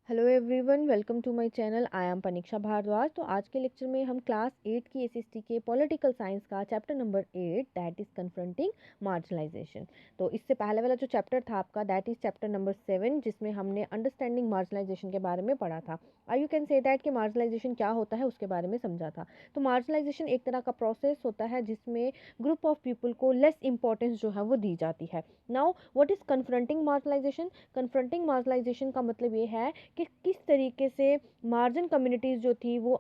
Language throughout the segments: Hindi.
Hello everyone, welcome to my channel. I am Paniksha Bhardwaj. तो आज के लेक्चर में हम क्लास 8 की एसएसटी के पॉलिटिकल साइंस का chapter number 8 that is confronting marginalisation. तो इससे पहले वाला जो चैप्टर था आपका दैट इज़ चैप्टर नंबर 7, जिसमें हमने अंडरस्टैंडिंग मार्जिनलाइजेशन के बारे में पढ़ा था। आई यू कैन से दैट कि मार्जिनलाइजेशन क्या होता है उसके बारे में समझा था। तो मार्जिनलाइजेशन एक तरह का प्रोसेस होता है जिसमें ग्रुप ऑफ पीपल को लेस इंपॉर्टेंस जो है वो दी जाती है। Now what is confronting marginalisation? Confronting marginalisation का मतलब ये है कि किस तरीके से मार्जिन कम्युनिटीज़ जो थी वो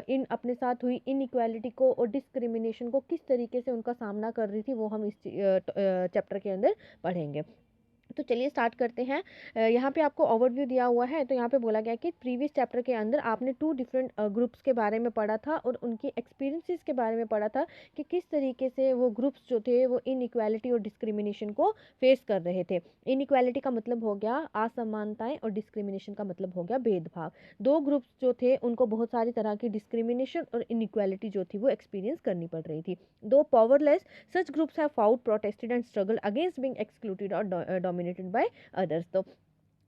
इन अपने साथ हुई इनइक्वालिटी को और डिस्क्रिमिनेशन को किस तरीके से उनका सामना कर रही थी, वो हम इस चैप्टर के अंदर पढ़ेंगे। तो चलिए स्टार्ट करते हैं। यहाँ पे आपको ओवरव्यू दिया हुआ है। तो यहाँ पे बोला गया कि प्रीवियस चैप्टर के अंदर आपने 2 डिफरेंट ग्रुप्स के बारे में पढ़ा था और उनके एक्सपीरियंसेस के बारे में पढ़ा था कि किस तरीके से वो ग्रुप्स जो थे वो इनइक्वालिटी और डिस्क्रिमिनेशन को फेस कर रहे थे। इनइक्वालिटी का मतलब हो गया असमानताएं और डिस्क्रिमिनेशन का मतलब हो गया भेदभाव। दो ग्रुप्स जो थे उनको बहुत सारी तरह की डिस्क्रिमिनेशन और इनइक्वालिटी जो थी वो एक्सपीरियंस करनी पड़ रही थी। दो powerless such groups have fought, protested and struggled against being excluded or dominated by others। तो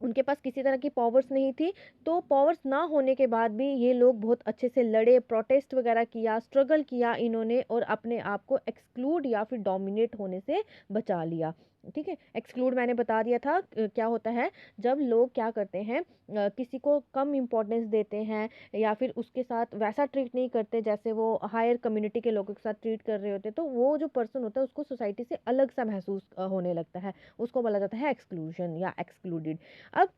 उनके पास किसी तरह की पावर्स नहीं थी, तो पावर्स ना होने के बाद भी ये लोग बहुत अच्छे से लड़े, प्रोटेस्ट वगैरह किया, स्ट्रगल किया इन्होंने और अपने आप को एक्सक्लूड या फिर डोमिनेट होने से बचा लिया। ठीक है, एक्सक्लूड मैंने बता दिया था क्या होता है। जब लोग क्या करते हैं, किसी को कम इम्पोर्टेंस देते हैं या फिर उसके साथ वैसा ट्रीट नहीं करते जैसे वो हायर कम्युनिटी के लोगों के साथ ट्रीट कर रहे होते, तो वो जो पर्सन होता है उसको सोसाइटी से अलग सा महसूस होने लगता है। उसको बोला जाता है एक्सक्लूजन या एक्सक्लूडेड। अब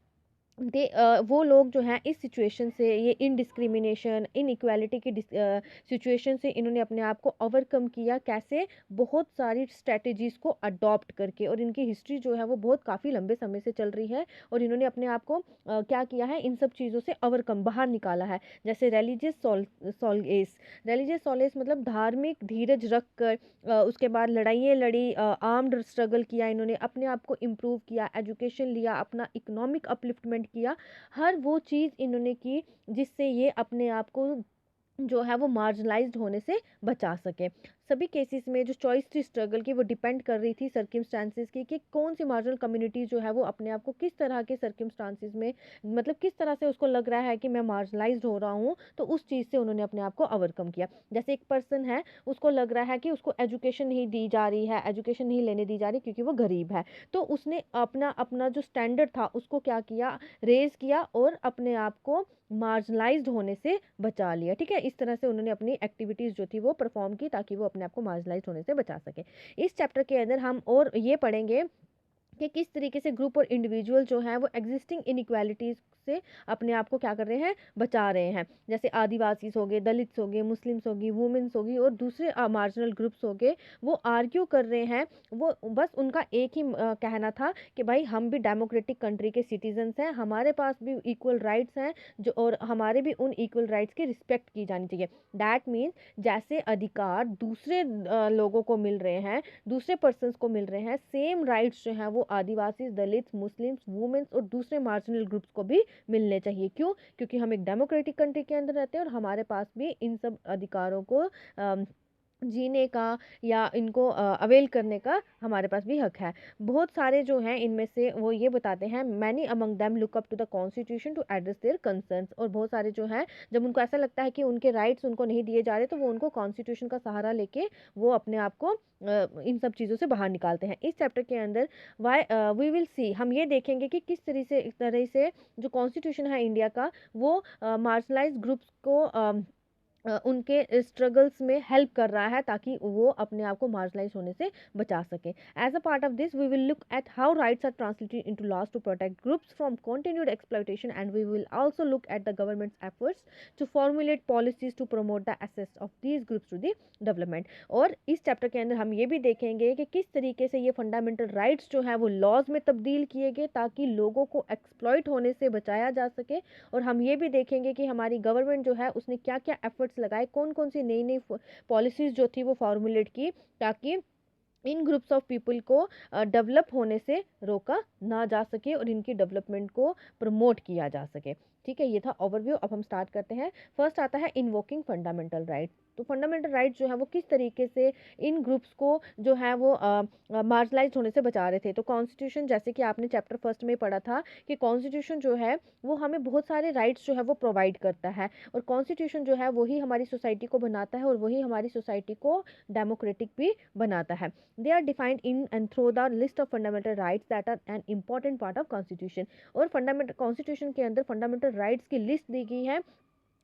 वो लोग जो हैं इस सिचुएशन से, ये इनडिस्क्रिमिनेशन इनइक्वालिटी की सिचुएशन से इन्होंने अपने आप को ओवरकम किया। कैसे? बहुत सारी स्ट्रेटजीज़ को अडॉप्ट करके। और इनकी हिस्ट्री जो है वो बहुत काफ़ी लंबे समय से चल रही है और इन्होंने अपने आप को क्या किया है, इन सब चीज़ों से ओवरकम बाहर निकाला है। जैसे सोलेस रिलीजियस सोलेस मतलब धार्मिक धीरज रख कर उसके बाद लड़ाइयाँ लड़ी, आर्म्ड स्ट्रगल किया, इन्होंने अपने आप को इम्प्रूव किया, एजुकेशन लिया, अपना इकोनॉमिक अपलिफ्टमेंट किया। हर वो चीज़ इन्होंने की जिससे ये अपने आप को जो है वो मार्जिनलाइज्ड होने से बचा सके। सभी केसेस में जो चॉइस थी स्ट्रगल की वो डिपेंड कर रही थी सर्कमस्टांसिस की, कि कौन सी मार्जिनल कम्युनिटी जो है वो अपने आप को किस तरह के सर्कमस्टांसिस में, मतलब किस तरह से उसको लग रहा है कि मैं मार्जिनलाइज्ड हो रहा हूँ, तो उस चीज़ से उन्होंने अपने आप को ओवरकम किया। जैसे एक पर्सन है, उसको लग रहा है कि उसको एजुकेशन नहीं दी जा रही है, एजुकेशन नहीं लेने दी जा रही क्योंकि वो गरीब है, तो उसने अपना अपना जो स्टैंडर्ड था उसको क्या किया, रेज किया और अपने आप को मार्जिनलाइज्ड होने से बचा लिया। ठीक है, इस तरह से उन्होंने अपनी एक्टिविटीज़ जो थी वो परफॉर्म की ताकि वो अपने आप को मार्जिनलाइज्ड होने से बचा सके। इस चैप्टर के अंदर हम और ये पढ़ेंगे कि किस तरीके से ग्रुप और इंडिविजुअल जो हैं वो एग्जिस्टिंग इनइक्वालिटीज़ से अपने आप को क्या कर रहे हैं, बचा रहे हैं। जैसे आदिवासी हो गए, दलित्स हो गए, मुस्लिम्स होगी, वुमेन्स होगी और दूसरे मार्जिनल ग्रुप्स हो गए, वो आर्ग्यू कर रहे हैं। वो बस उनका एक ही कहना था कि भाई हम भी डेमोक्रेटिक कंट्री के सिटीजन्स हैं, हमारे पास भी इक्वल राइट्स हैं जो, और हमारे भी उन इक्वल राइट्स की रिस्पेक्ट की जानी चाहिए। दैट मीन्स जैसे अधिकार दूसरे लोगों को मिल रहे हैं, दूसरे पर्सन्स को मिल रहे हैं, सेम राइट्स जो हैं वो आदिवासी, दलित, मुस्लिम्स, वुमेन्स और दूसरे मार्जिनल ग्रुप्स को भी मिलने चाहिए। क्यों? क्योंकि हम एक डेमोक्रेटिक कंट्री के अंदर रहते हैं और हमारे पास भी इन सब अधिकारों को जीने का या इनको अवेल करने का हमारे पास भी हक है। बहुत सारे जो हैं इनमें से वो ये बताते हैं, many among them look up to the constitution to address their concerns. और बहुत सारे जो हैं, जब उनको ऐसा लगता है कि उनके राइट्स उनको नहीं दिए जा रहे, तो वो उनको कॉन्स्टिट्यूशन का सहारा लेके वो अपने आप को इन सब चीज़ों से बाहर निकालते हैं। इस चैप्टर के अंदर वाई वी विल सी, हम ये देखेंगे कि किस तरह से जो कॉन्स्टिट्यूशन है इंडिया का वो मार्जिनलाइज्ड ग्रुप्स को उनके स्ट्रगल्स में हेल्प कर रहा है ताकि वो अपने आप को मार्जिनलाइज होने से बचा सके। As a part of this we will look at how rights are translated into laws to protect groups from continued exploitation and we will also look at the government's efforts to formulate policies to promote the access of these groups to the development. और इस चैप्टर के अंदर हम ये भी देखेंगे कि किस तरीके से ये फंडामेंटल राइट्स जो है वो लॉज में तब्दील किए गए ताकि लोगों को एक्सप्लॉयट होने से बचाया जा सके। और हम ये भी देखेंगे कि हमारी गवर्नमेंट जो है उसने क्या क्या एफर्ट्स लगाए, कौन कौन सी नई नई पॉलिसीज़ जो थी वो फॉर्मुलेट की ताकि इन ग्रुप्स ऑफ पीपल को डेवलप होने से रोका ना जा सके और इनकी डेवलपमेंट को प्रमोट किया जा सके। ठीक है, ये था ओवरव्यू। अब हम स्टार्ट करते हैं। फर्स्ट आता है इन्वोकिंग फंडामेंटल राइट। तो फंडामेंटल राइट्स जो है वो किस तरीके से इन ग्रुप्स को जो है वो मार्जिनलाइज होने से बचा रहे थे। तो कॉन्स्टिट्यूशन, जैसे कि आपने चैप्टर फर्स्ट में पढ़ा था कि कॉन्स्टिट्यूशन जो है वो हमें बहुत सारे राइट्स जो है वो प्रोवाइड करता है, और कॉन्स्टिट्यूशन जो है वही हमारी सोसाइटी को बनाता है और वही हमारी सोसाइटी को डेमोक्रेटिक भी बनाता है। They are defined in and through the list of fundamental rights that are an important part of constitution. और फंडामेंटल कॉन्स्टिट्यूशन के अंदर फंडामेंटल राइट्स की लिस्ट दी गई है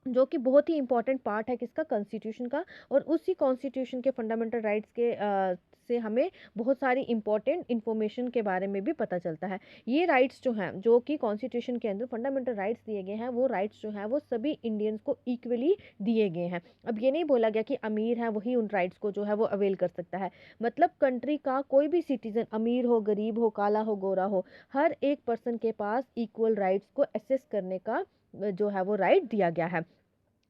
जो कि बहुत ही इंपॉर्टेंट पार्ट है किसका, कॉन्स्टिट्यूशन का। और उसी कॉन्स्टिट्यूशन के फंडामेंटल राइट्स के से हमें बहुत सारी इंपॉर्टेंट इन्फॉर्मेशन के बारे में भी पता चलता है। ये राइट्स जो हैं, जो कि कॉन्स्टिट्यूशन के अंदर फंडामेंटल राइट्स दिए गए हैं, वो राइट्स जो हैं वो सभी इंडियंस को इक्वली दिए गए हैं। अब ये नहीं बोला गया कि अमीर है वही उन राइट्स को जो है वो अवेल कर सकता है। मतलब कंट्री का कोई भी सिटीजन, अमीर हो, गरीब हो, काला हो, गोरा हो, हर एक पर्सन के पास इक्वल राइट्स को एसेस करने का जो है वो राइट दिया गया है।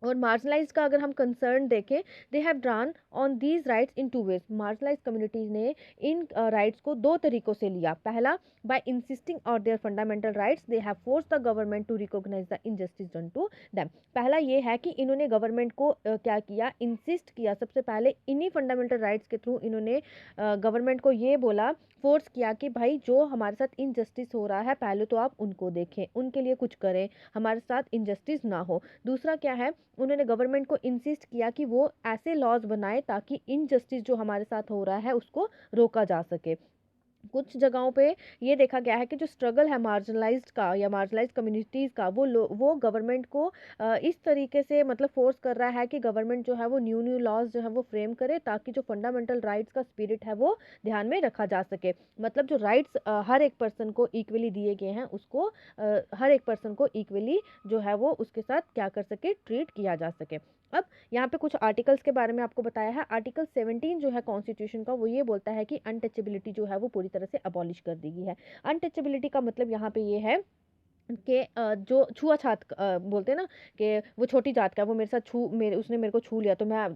और मार्जिनलाइज का अगर हम कंसर्न देखें, they have drawn on these rights in two ways. Marginalise communities ने इन राइट्स को दो तरीकों से लिया। पहला, by insisting on their fundamental rights they have force the government to recognise the injustice done to them. पहला ये है कि इन्होंने गवर्नमेंट को क्या किया, इंसिस्ट किया। सबसे पहले इन्हीं फंडामेंटल राइट्स के थ्रू इन्होंने गवर्नमेंट को ये बोला, फोर्स किया कि भाई जो हमारे साथ इनजस्टिस हो रहा है पहले तो आप उनको देखें, उनके लिए कुछ करें, हमारे साथ इनजस्टिस ना हो। दूसरा क्या है, उन्होंने गवर्नमेंट को इंसिस्ट किया कि वो ऐसे लॉज बनाए ताकि इनजस्टिस जो हमारे साथ हो रहा है उसको रोका जा सके। कुछ जगहों पे ये देखा गया है कि जो स्ट्रगल है मार्जिनलाइज्ड का या मार्जिनलाइज्ड कम्युनिटीज़ का, वो गवर्नमेंट को इस तरीके से मतलब फोर्स कर रहा है कि गवर्नमेंट जो है वो न्यू न्यू लॉज जो है वो फ्रेम करे ताकि जो फंडामेंटल राइट्स का स्पिरिट है वो ध्यान में रखा जा सके। मतलब जो राइट्स हर एक पर्सन को इक्वली दिए गए हैं उसको हर एक पर्सन को इक्वली जो है वो उसके साथ क्या कर सके, ट्रीट किया जा सके। अब यहाँ पे कुछ आर्टिकल्स के बारे में आपको बताया है। आर्टिकल 17 जो है कॉन्स्टिट्यूशन का, वो ये बोलता है कि अनटचेबिलिटी जो है वो पूरी तरह से अबॉलिश कर दी गई है। अनटचेबिलिटी का मतलब यहाँ पे ये है कि जो छुआछात बोलते हैं ना कि वो छोटी जात का है, वो मेरे साथ उसने मेरे को छू लिया तो मैं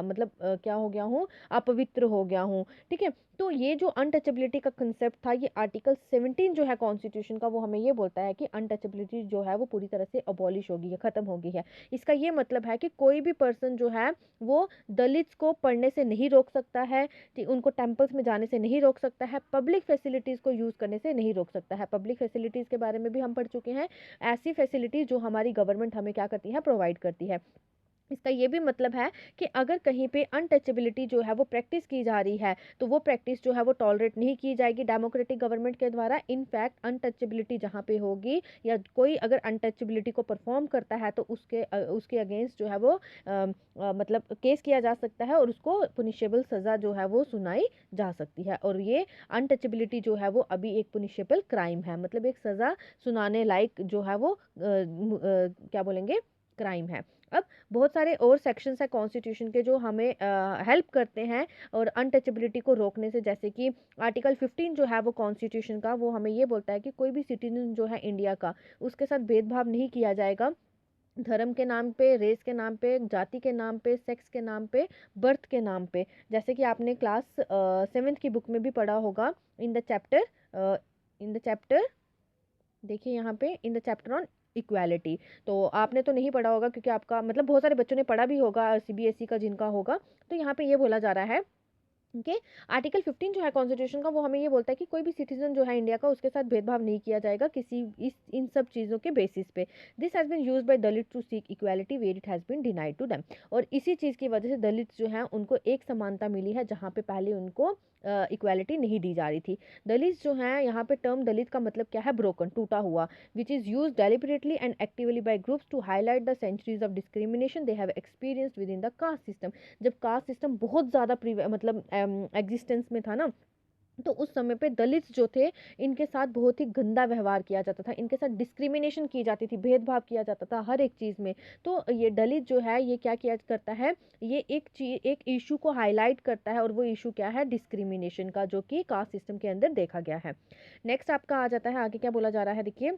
मतलब क्या हो गया हूँ, अपवित्र हो गया हूँ। ठीक है, तो ये जो अनटचेबिलिटी का कंसेप्ट था, ये आर्टिकल 17 जो है कॉन्स्टिट्यूशन का, वो हमें ये बोलता है कि अनटचेबिलिटी जो है वो पूरी तरह से अबॉलिश हो गई है, ख़त्म हो गई है। इसका ये मतलब है कि कोई भी पर्सन जो है वो दलित्स को पढ़ने से नहीं रोक सकता है, उनको टेम्पल्स में जाने से नहीं रोक सकता है, पब्लिक फैसिलिटीज़ को यूज़ करने से नहीं रोक सकता है। पब्लिक फैसिलिटीज़ के बारे में भी हम पढ़ चुके हैं, ऐसी फैसिलिटीज़ जो हमारी गवर्नमेंट हमें क्या करती है, प्रोवाइड करती है। इसका ये भी मतलब है कि अगर कहीं पे अनटचेबिलिटी जो है वो प्रैक्टिस की जा रही है तो वो प्रैक्टिस जो है वो टॉलरेट नहीं की जाएगी डेमोक्रेटिक गवर्नमेंट के द्वारा। इनफैक्ट अनटचेबिलिटी जहाँ पे होगी या कोई अगर अनटचेबिलिटी को परफॉर्म करता है तो उसके अगेंस्ट जो है वो मतलब केस किया जा सकता है और उसको पुनिशेबल सज़ा जो है वो सुनाई जा सकती है। और ये अनटचेबिलिटी जो है वो अभी एक पुनिशेबल क्राइम है, मतलब एक सज़ा सुनाने लायक जो है वो क्या बोलेंगे, क्राइम है। अब बहुत सारे और सेक्शंस है कॉन्स्टिट्यूशन के जो हमें हेल्प करते हैं और अनटचेबिलिटी को रोकने से, जैसे कि आर्टिकल 15 जो है वो कॉन्स्टिट्यूशन का, वो हमें ये बोलता है कि कोई भी सिटीजन जो है इंडिया का, उसके साथ भेदभाव नहीं किया जाएगा धर्म के नाम पे, रेस के नाम पे, जाति के नाम पे, सेक्स के नाम पे, बर्थ के नाम पे। जैसे कि आपने क्लास 7th की बुक में भी पढ़ा होगा इन द चैप्टर देखिए यहाँ पे in the chapter on equality. तो आपने तो नहीं पढ़ा होगा क्योंकि आपका मतलब बहुत सारे बच्चों ने पढ़ा भी होगा सीबीएसई का जिनका होगा। तो यहाँ पे ये बोला जा रहा है कि आर्टिकल 15 जो है कॉन्स्टिट्यूशन का, वो हमें ये बोलता है कि कोई भी सिटीजन जो है इंडिया का, उसके साथ भेदभाव नहीं किया जाएगा किसी इन सब चीज़ों के बेसिस पे। This has been used by Dalit to seek equality where it has been denied to them. और इसी चीज़ की वजह से दलित जो हैं उनको एक समानता मिली है जहाँ पे पहले उनको इक्वालिटी नहीं दी जा रही थी। दलित जो हैं, यहाँ पे टर्म दलित का मतलब क्या है, ब्रोकन, टूटा हुआ, which is use deliberately and actively by groups to highlight the centuries of discrimination they have experienced within the caste system. जब कास्ट सिस्टम बहुत ज़्यादा मतलब एग्जिस्टेंस में था ना, तो उस समय पे दलित जो थे इनके साथ बहुत ही गंदा व्यवहार किया जाता था, इनके साथ डिस्क्रिमिनेशन की जाती थी, भेदभाव किया जाता था हर एक चीज़ में। तो ये दलित जो है ये क्या किया करता है, ये एक इशू को हाईलाइट करता है और वो इशू क्या है, डिस्क्रिमिनेशन का, जो कि कास्ट सिस्टम के अंदर देखा गया है। नेक्स्ट आपका आ जाता है, आगे क्या बोला जा रहा है, देखिए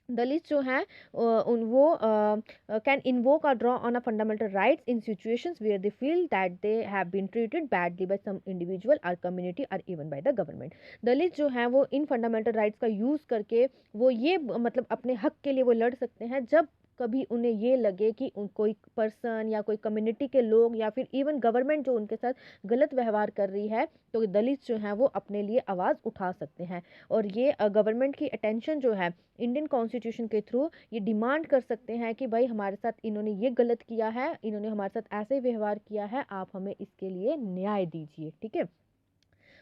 दलित जो है वो can invoke or draw on a fundamental rights in situations where they feel that they have been treated badly by some individual or community or even by the government. Dalit जो है वो इन फंडामेंटल राइट्स का यूज़ करके वो ये मतलब अपने हक के लिए वो लड़ सकते हैं जब कभी उन्हें ये लगे कि कोई पर्सन या कोई कम्युनिटी के लोग या फिर इवन गवर्नमेंट जो उनके साथ गलत व्यवहार कर रही है, तो दलित जो हैं वो अपने लिए आवाज़ उठा सकते हैं। और ये गवर्नमेंट की अटेंशन जो है इंडियन कॉन्स्टिट्यूशन के थ्रू ये डिमांड कर सकते हैं कि भाई हमारे साथ इन्होंने ये गलत किया है, इन्होंने हमारे साथ ऐसे व्यवहार किया है, आप हमें इसके लिए न्याय दीजिए। ठीक है।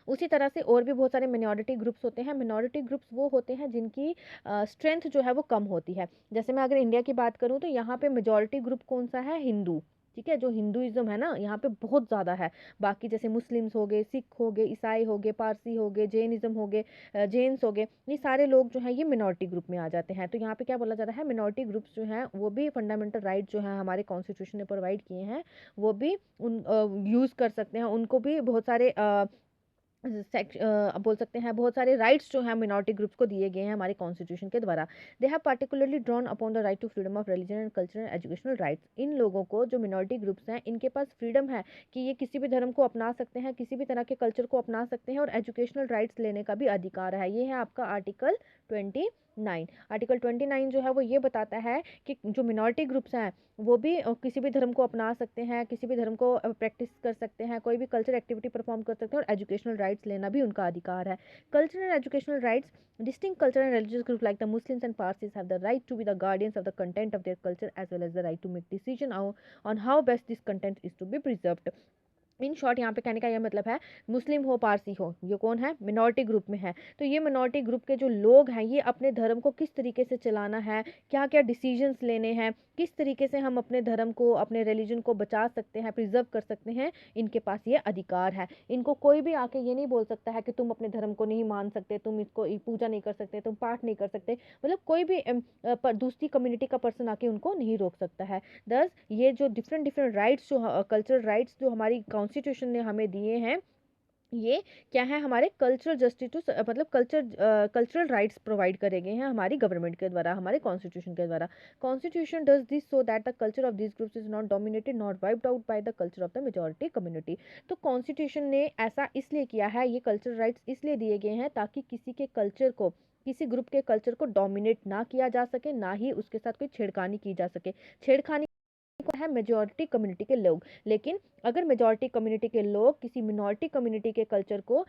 उसी तरह से और भी बहुत सारे मिनॉरिटी ग्रुप्स होते हैं। मिनॉरिटी ग्रुप्स वो होते हैं जिनकी स्ट्रेंथ जो है वो कम होती है। जैसे मैं अगर इंडिया की बात करूँ तो यहाँ पे मेजॉरिटी ग्रुप कौन सा है? हिंदू। ठीक है, जो हिंदुइज्म है ना यहाँ पे बहुत ज़्यादा है। बाकी जैसे मुस्लिम्स हो गए, सिख हो गए, ईसाई हो गए, पारसी हो गए, जैनिज्म हो गए, जैन्स हो गए, ये सारे लोग जो हैं ये मिनॉरिटी ग्रुप में आ जाते हैं। तो यहाँ पे क्या बोला जा रहा है, मिनॉरिटी ग्रुप्स जो हैं वो भी फंडामेंटल राइट जो है हमारे कॉन्स्टिट्यूशन ने प्रोवाइड किए हैं वो भी उन यूज़ कर सकते हैं। उनको भी बहुत सारे बोल सकते हैं बहुत सारे राइट्स जो हैं मिनॉरिटी ग्रुप्स को दिए गए हैं हमारे कॉन्स्टिट्यूशन के द्वारा। They have particularly drawn upon the right to freedom of religion and cultural and educational rights. इन लोगों को, जो मिनॉरिटी ग्रुप्स हैं, इनके पास फ्रीडम है कि ये किसी भी धर्म को अपना सकते हैं, किसी भी तरह के कल्चर को अपना सकते हैं और एजुकेशनल राइट्स लेने का भी अधिकार है। ये है आपका आर्टिकल 29। आर्टिकल 29 जो है वो ये बताता है कि जो मिनॉरिटी ग्रुप्स हैं वो भी किसी भी धर्म को अपना सकते हैं, किसी भी धर्म को प्रैक्टिस कर सकते हैं, कोई भी कल्चर एक्टिविटी परफॉर्म कर सकते हैं और एजुकेशनल राइट्स लेना भी उनका अधिकार है। Cultural and educational rights, distinct cultural and religious groups like the Muslims and Parsis have the right to be the guardians of the content of their culture as well as the right to make decision on how best this content is to be preserved. In short यहाँ पे कहने का यह मतलब है, मुस्लिम हो, पारसी हो, ये कौन है? मिनॉरिटी ग्रुप में है। तो ये मिनॉरिटी ग्रुप के जो लोग हैं ये अपने धर्म को किस तरीके से चलाना है, क्या क्या डिसीजंस लेने हैं, किस तरीके से हम अपने धर्म को, अपने रिलीजन को बचा सकते हैं, प्रिजर्व कर सकते हैं, इनके पास ये अधिकार है। इनको कोई भी आके ये नहीं बोल सकता है कि तुम अपने धर्म को नहीं मान सकते, तुम इसको पूजा नहीं कर सकते, तुम पाठ नहीं कर सकते। मतलब कोई भी दूसरी कम्युनिटी का पर्सन आके उनको नहीं रोक सकता है। दस ये जो डिफरेंट डिफरेंट राइट्स, जो कल्चरल राइट्स जो हमारी कॉन्स्टिट्यूशन ने हमें दिए हैं, ये क्या है? हमारे कल्चरल जस्टिस टू, मतलब कल्चरल राइट्स प्रोवाइड करे गए हैं हमारी गवर्नमेंट के द्वारा, हमारे कॉन्स्टिट्यूशन के द्वारा। Constitution does this so that the culture of this groups is not dominated not wiped out by the culture of the majority community. तो कॉन्स्टिट्यूशन ने ऐसा इसलिए किया है, ये कल्चरल राइट्स इसलिए दिए गए हैं ताकि किसी के कल्चर को, किसी ग्रुप के कल्चर को डोमिनेट ना किया जा सके, ना ही उसके साथ कोई छेड़खानी की जा सके। छेड़खानी को है मेजॉरिटी कम्युनिटी के लोग, लेकिन अगर मेजॉरिटी कम्युनिटी के लोग किसी मिनॉरिटी कम्युनिटी के कल्चर को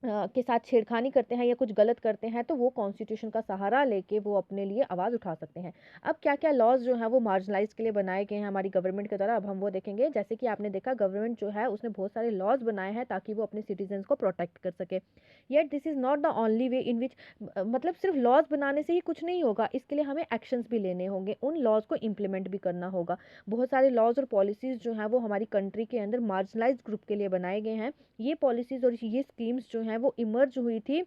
के साथ छेड़खानी करते हैं या कुछ गलत करते हैं तो वो कॉन्स्टिट्यूशन का सहारा लेके वो अपने लिए आवाज़ उठा सकते हैं। अब क्या क्या लॉज जो हैं वो मार्जिनलाइज के लिए बनाए गए हैं हमारी गवर्नमेंट के द्वारा, अब हम वो देखेंगे। जैसे कि आपने देखा गवर्नमेंट जो है उसने बहुत सारे लॉज बनाए हैं ताकि वो अपने सिटीजन्स को प्रोटेक्ट कर सके। Yet this is not the only way in which, मतलब सिर्फ लॉज बनाने से ही कुछ नहीं होगा, इसके लिए हमें एक्शंस भी लेने होंगे, उन लॉज को इम्प्लीमेंट भी करना होगा। बहुत सारे लॉज और पॉलिसीज़ जो हैं वो हमारी कंट्री के अंदर मार्जिनलाइज ग्रुप के लिए बनाए गए हैं। ये पॉलिसीज़ और ये स्कीम्स जो हैं वो इमर्ज हुई थी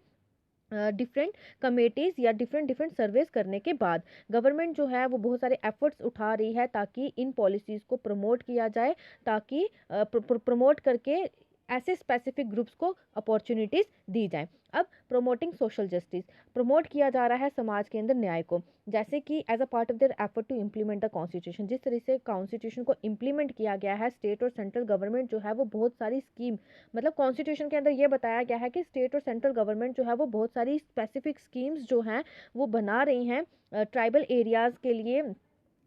डिफरेंट कमेटीज़ या डिफरेंट डिफरेंट सर्वेस करने के बाद। गवर्नमेंट जो है वो बहुत सारे एफर्ट्स उठा रही है ताकि इन पॉलिसीज़ को प्रमोट किया जाए, ताकि प्रमोट करके ऐसे स्पेसिफिक ग्रुप्स को अपॉर्चुनिटीज़ दी जाएं। अब प्रोमोटिंग सोशल जस्टिस, प्रमोट किया जा रहा है समाज के अंदर न्याय को, जैसे कि as a part of their effort to implement the constitution. जिस तरह से कॉन्स्टिट्यूशन को इम्प्लीमेंट किया गया है, स्टेट और सेंट्रल गवर्नमेंट जो है वो बहुत सारी स्कीम, मतलब कॉन्स्टिट्यूशन के अंदर ये बताया गया है कि स्टेट और सेंट्रल गवर्नमेंट जो है वो बहुत सारी स्पेसिफिक स्कीम्स जो हैं वो बना रही हैं ट्राइबल एरियाज़ के लिए,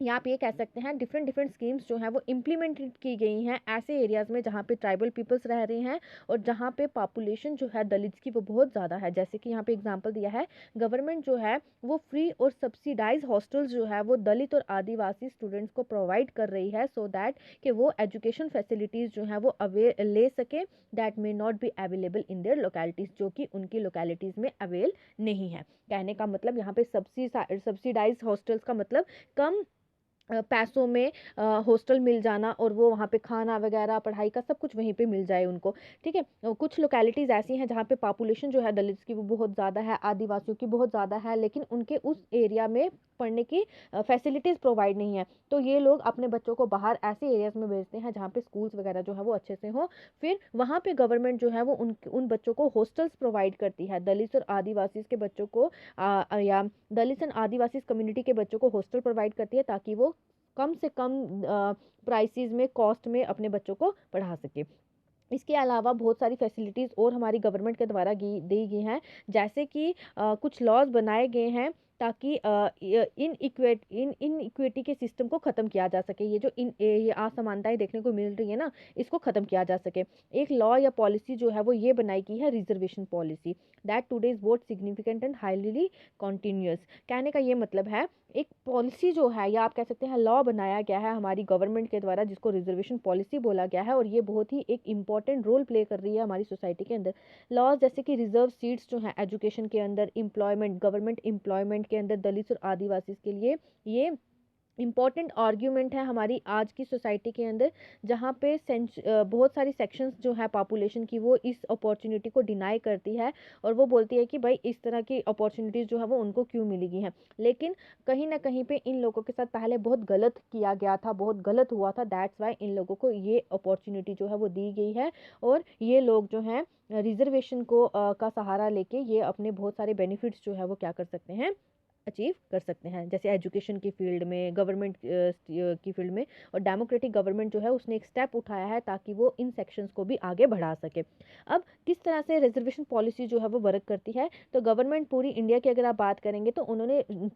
या आप ये कह सकते हैं डिफरेंट डिफरेंट स्कीम्स जो हैं वो इम्प्लीमेंटेड की गई हैं ऐसे एरियाज़ में जहाँ पे ट्राइबल पीपल्स रह रहे हैं और जहाँ पे पॉपुलेशन जो है दलित्स की वो बहुत ज़्यादा है। जैसे कि यहाँ पे एग्जांपल दिया है, गवर्नमेंट जो है वो फ्री और सब्सिडाइज हॉस्टल्स जो है वो दलित और आदिवासी स्टूडेंट्स को प्रोवाइड कर रही है, सो दैट कि वो एजुकेशन फैसिलिटीज़ जो हैं वो ले सके, that may not be available in their localities, जो कि उनकी लोकेलिटीज़ में अवेल नहीं है। कहने का मतलब यहाँ पे सब्सिडाइज हॉस्टल्स का मतलब कम पैसों में हॉस्टल मिल जाना और वो वहाँ पे खाना वगैरह, पढ़ाई का सब कुछ वहीं पे मिल जाए उनको। ठीक है, कुछ लोकेलिटीज़ ऐसी हैं जहाँ पे पॉपुलेशन जो है दलित्स की वो बहुत ज़्यादा है, आदिवासियों की बहुत ज़्यादा है, लेकिन उनके उस एरिया में पढ़ने की फैसिलिटीज़ प्रोवाइड नहीं है। तो ये लोग अपने बच्चों को बाहर ऐसे एरियाज़ में भेजते हैं जहाँ पे स्कूल्स वगैरह जो है वो अच्छे से हों, फिर वहाँ पे गवर्नमेंट जो है वो उन बच्चों को हॉस्टल्स प्रोवाइड करती है। दलित और आदिवासी के बच्चों को या दलित एंड आदिवासी कम्युनिटी के बच्चों को हॉस्टल प्रोवाइड करती है ताकि वो कम से कम प्राइसेस में, कॉस्ट में अपने बच्चों को पढ़ा सके। इसके अलावा बहुत सारी फैसिलिटीज़ और हमारी गवर्नमेंट के द्वारा दी गई हैं, जैसे कि कुछ लॉज बनाए गए हैं ताकि इन इनइक्विटी के सिस्टम को ख़त्म किया जा सके। ये जो ये असमानताएं देखने को मिल रही है ना, इसको ख़त्म किया जा सके। एक लॉ या पॉलिसी जो है वो ये बनाई गई है, reservation policy, that today is both significant and highly continuous. कहने का ये मतलब है, एक पॉलिसी जो है, या आप कह सकते हैं लॉ बनाया गया है हमारी गवर्नमेंट के द्वारा, जिसको रिजर्वेशन पॉलिसी बोला गया है, और ये बहुत ही एक इंपॉर्टेंट रोल प्ले कर रही है हमारी सोसाइटी के अंदर। लॉज जैसे कि रिजर्व सीट्स जो हैं एजुकेशन के अंदर, एम्प्लॉयमेंट, गवर्नमेंट एम्प्लॉयमेंट के अंदर दलित और आदिवासी के लिए, ये इम्पॉर्टेंट आर्ग्यूमेंट है हमारी आज की सोसाइटी के अंदर, जहाँ पे बहुत सारी सेक्शंस जो है पॉपुलेशन की, वो इस अपॉर्चुनिटी को डिनाई करती है, और वो बोलती है कि भाई इस तरह की अपॉर्चुनिटीज़ जो है वो उनको क्यों मिलेगी हैं। लेकिन कहीं ना कहीं पे इन लोगों के साथ पहले बहुत गलत किया गया था, बहुत गलत हुआ था, दैट्स वाई इन लोगों को ये अपॉर्चुनिटी जो है वो दी गई है, और ये लोग जो हैं रिजर्वेशन को का सहारा लेके ये अपने बहुत सारे बेनिफिट्स जो है वो क्या कर सकते हैं, अचीव कर सकते हैं। जैसे एजुकेशन की फील्ड में, गवर्नमेंट की फील्ड में, और डेमोक्रेटिक गवर्नमेंट जो है उसने एक स्टेप उठाया है ताकि वो इन सेक्शंस को भी आगे बढ़ा सके। अब किस तरह से रिजर्वेशन पॉलिसी जो है वो वर्क करती है, तो गवर्नमेंट पूरी इंडिया की अगर आप बात करेंगे तो उन्होंने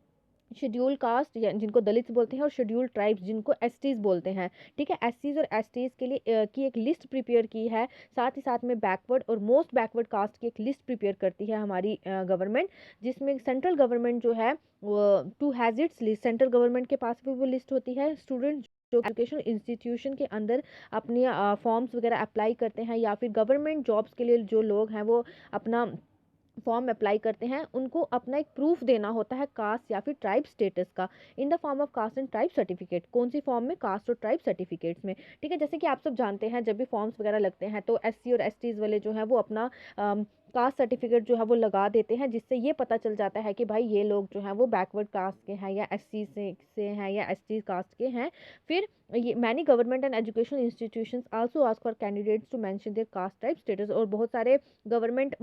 शेड्यूल कास्ट या जिनको दलित बोलते हैं, और शेड्यूल ट्राइब्स जिनको एसटीज बोलते हैं, ठीक है, एसटीज और एसटीज के लिए की एक लिस्ट प्रिपेयर की है। साथ ही साथ में बैकवर्ड और मोस्ट बैकवर्ड कास्ट की एक लिस्ट प्रिपेयर करती है हमारी गवर्नमेंट, जिसमें सेंट्रल गवर्नमेंट जो है too has its list, central government के पास भी वो लिस्ट होती है। स्टूडेंट जो एजुकेशनल इंस्टीट्यूशन के अंदर अपनी फॉर्म्स वगैरह अप्लाई करते हैं, या फिर गवर्नमेंट जॉब्स के लिए जो लोग हैं वो अपना फॉर्म अप्लाई करते हैं, उनको अपना एक प्रूफ देना होता है कास्ट या फिर ट्राइब स्टेटस का, in the form of caste and tribe certificate. कौन सी फॉर्म में, कास्ट और ट्राइब सर्टिफिकेट्स में, ठीक है। जैसे कि आप सब जानते हैं जब भी फॉर्म्स वगैरह लगते हैं तो एससी और एसटीज वाले जो है वो अपना कास्ट सर्टिफिकेट जो है वो लगा देते हैं, जिससे ये पता चल जाता है कि भाई ये लोग जो हैं वो बैकवर्ड कास्ट के हैं, या एससी से हैं, या एसटी कास्ट के हैं। फिर ये many government and educational institutions also ask for candidates to mention their caste type status, और बहुत सारे गवर्नमेंट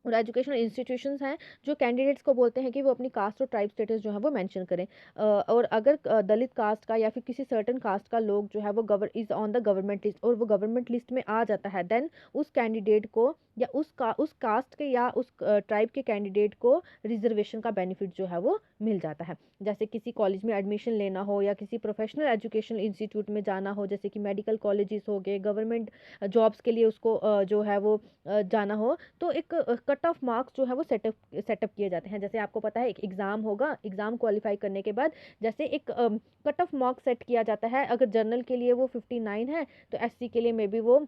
और एजुकेशनल इंस्टीट्यूशंस हैं जो कैंडिडेट्स को बोलते हैं कि वो अपनी कास्ट और ट्राइब स्टेटस जो है वो मेंशन करें। और अगर दलित कास्ट का या फिर किसी सर्टन कास्ट का लोग जो है वो is on the government list, और वो गवर्नमेंट लिस्ट में आ जाता है, देन उस कैंडिडेट को, या उस कास्ट के या उस ट्राइब के कैंडिडेट को रिजर्वेशन का बेनिफिट जो है वो मिल जाता है। जैसे किसी कॉलेज में एडमिशन लेना हो, या किसी प्रोफेशनल एजुकेशनल इंस्टीट्यूट में जाना हो, जैसे कि मेडिकल कॉलेजेस हो गए, गवर्नमेंट जॉब्स के लिए उसको जो है वो जाना हो, तो एक कट ऑफ मार्क्स जो है वो सेटअप किए जाते हैं। जैसे आपको पता है एक एग्ज़ाम होगा, एग्ज़ाम क्वालिफाई करने के बाद जैसे एक कट ऑफ मार्क्स सेट किया जाता है। अगर जर्नल के लिए वो 59 है, तो एससी के लिए मे बी वो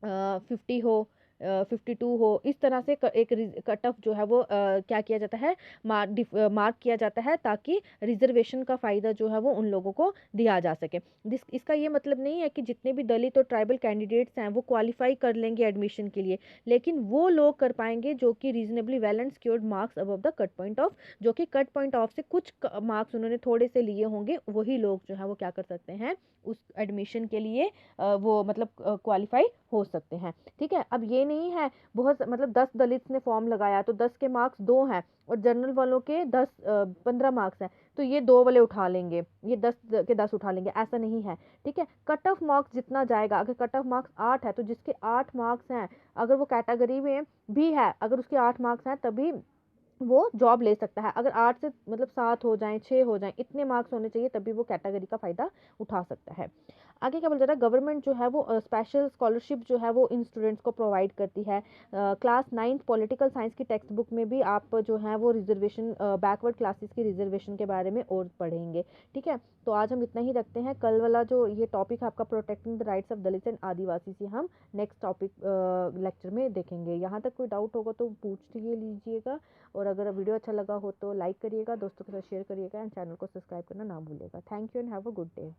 50 हो, 52 हो, इस तरह से एक कट ऑफ जो है वो क्या किया जाता है, मार्क किया जाता है, ताकि रिजर्वेशन का फ़ायदा जो है वो उन लोगों को दिया जा सके। इसका ये मतलब नहीं है कि जितने भी दलित और ट्राइबल कैंडिडेट्स हैं वो क्वालिफाई कर लेंगे एडमिशन के लिए, लेकिन वो लोग कर पाएंगे जो कि reasonably well and secured marks above the cut point of, जो कि कट पॉइंट ऑफ से कुछ मार्क्स उन्होंने थोड़े से लिए होंगे, वही लोग जो है वो क्या कर सकते हैं, उस एडमिशन के लिए वो मतलब क्वालिफाई हो सकते हैं, ठीक है। अब ये नहीं है बहुत मतलब 10 दलित ने फॉर्म लगाया तो 10 के मार्क्स 2 हैं, और जनरल वालों के 15 मार्क्स हैं, तो ये 2 वाले उठा लेंगे, ये 10 के 10 उठा लेंगे, ऐसा नहीं है, ठीक है। कट ऑफ मार्क्स जितना जाएगा, अगर कट ऑफ मार्क्स 8 है तो जिसके 8 मार्क्स हैं, अगर वो कैटेगरी में भी है, अगर उसके 8 मार्क्स हैं तभी वो जॉब ले सकता है। अगर 8 से मतलब 7 हो जाएं, 6 हो जाएं, इतने मार्क्स होने चाहिए तभी वो कैटेगरी का फ़ायदा उठा सकता है। आगे क्या बोल रहा है, गवर्नमेंट जो है वो स्पेशल स्कॉलरशिप जो है वो इन स्टूडेंट्स को प्रोवाइड करती है। क्लास 9th पॉलिटिकल साइंस की टेक्स्ट बुक में भी आप जो है वो रिजर्वेशन, बैकवर्ड क्लासेस की रिजर्वेशन के बारे में और पढ़ेंगे, ठीक है। तो आज हम इतना ही रखते हैं। कल वाला जो ये टॉपिक है आपका protecting the rights of Dalit and Adivasi से हम नेक्स्ट टॉपिक लेक्चर में देखेंगे। यहाँ तक कोई डाउट होगा तो पूछ लीजिएगा, और अगर वीडियो अच्छा लगा हो तो लाइक करिएगा, दोस्तों के साथ शेयर करिएगा, एंड चैनल को सब्सक्राइब करना ना भूलिएगा। Thank you and have a good day.